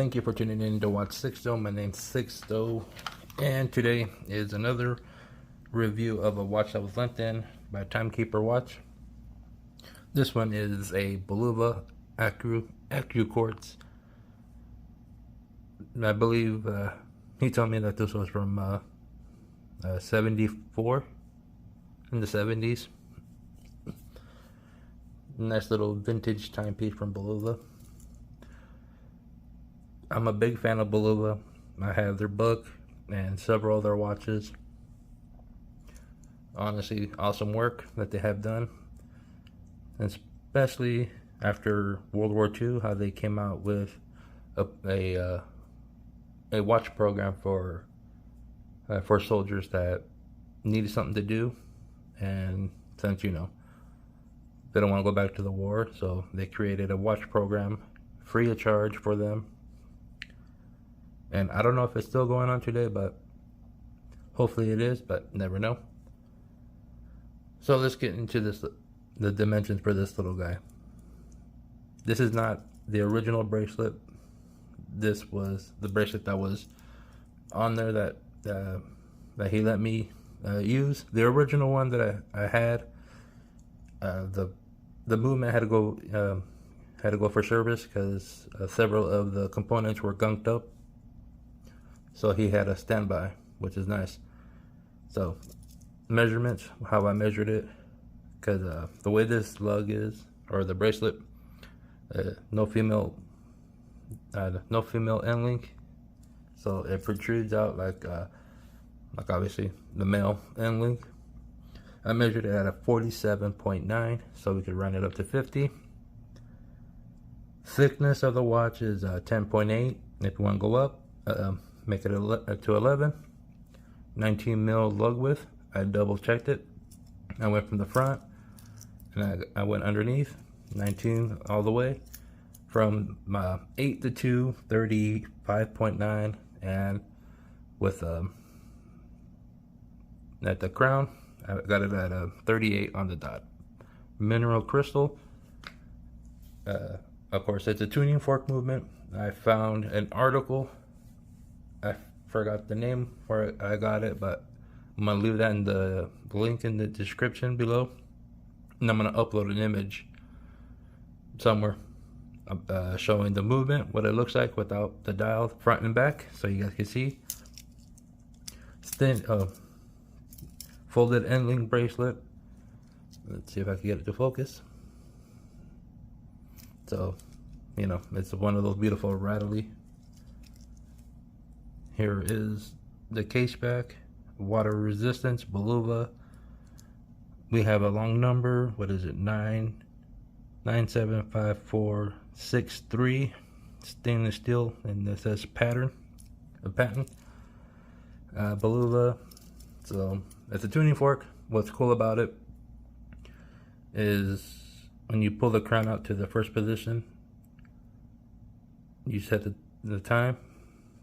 Thank you for tuning in to watch Sixto. My name's Sixto, and today is another review of a watch that was lent in by Timekeeper Watch. This one is a Bulova AccuQuartz. I believe he told me that this was from 74, in the 70s. Nice little vintage timepiece from Bulova. I'm a big fan of Bulova. I have their book and several other watches. Honestly, awesome work that they have done, especially after World War II, how they came out with a watch program for soldiers that needed something to do, and since they don't want to go back to the war, so they created a watch program free of charge for them. And I don't know if it's still going on today, but hopefully it is, but never know. So let's get into the dimensions for this little guy. This is not the original bracelet. This was the bracelet that was on there that he let me use. The original one that I had, the movement had to go for service because several of the components were gunked up. So he had a standby, which is nice. So measurements, how I measured it, because the way this lug is, or the bracelet, no female end link, so it protrudes out like obviously the male end link. I measured it at a 47.9, so we could run it up to 50. Thickness of the watch is 10.8. If you want to go up, make it to 11. 19 mil lug width. I double checked it. I went from the front and I went underneath. 19 all the way. From 8 to 2, 35.9, and with at the crown, I got it at 38 on the dot. Mineral crystal. Of course, it's a tuning fork movement. I found an article. I forgot the name where I got it, but I'm gonna leave that in the link in the description below, and I'm gonna upload an image somewhere showing the movement, what it looks like without the dial front and back, so you guys can see. Folded end link bracelet. Let's see if I can get it to focus. So, it's one of those beautiful rattly. Here is the case back, water resistance, Bulova. We have a long number. What is it? 9975463. Stainless steel, and this says patent. Bulova. So it's a tuning fork. What's cool about it is when you pull the crown out to the first position, you set the time.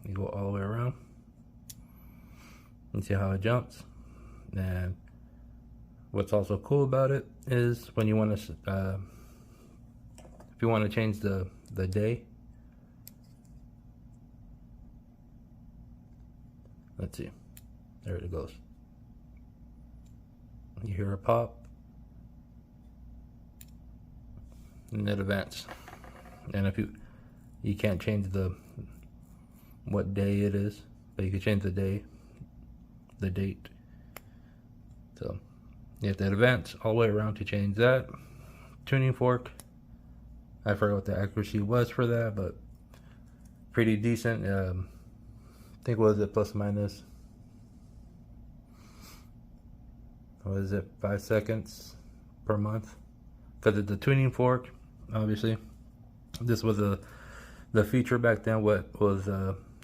You go all the way around and see how it jumps. And what's also cool about it is when you want to, if you want to change the day. Let's see. There it goes. You hear a pop, and it advances. And if you can't change what day it is, but you can change the day, the date. So you have to advance all the way around to change that. Tuning fork, I forgot what the accuracy was for that, but pretty decent. I think, what was it, plus minus, what is it, 5 seconds per month, because it's the tuning fork. Obviously this was the feature back then, what was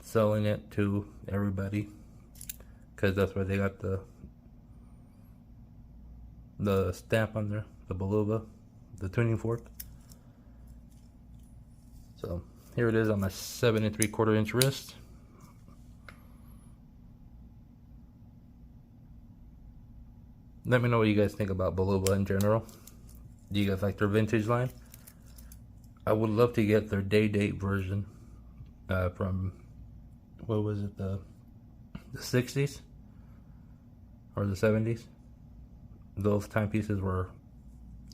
selling it to everybody, because that's where they got the stamp on there, the Bulova, the tuning fork. So here it is on my 7 3/4 inch wrist. Let me know what you guys think about Bulova in general. Do you guys like their vintage line? I would love to get their day date version. from, what was it, the 60s or the 70s. Those timepieces were,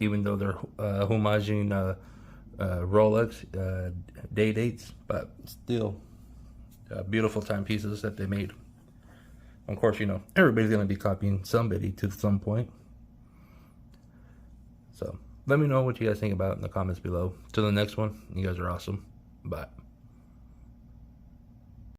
even though they're homaging Rolex day dates, but still beautiful timepieces that they made. Of course, you know, everybody's going to be copying somebody to some point. So let me know what you guys think about in the comments below. Till the next one, you guys are awesome. Bye.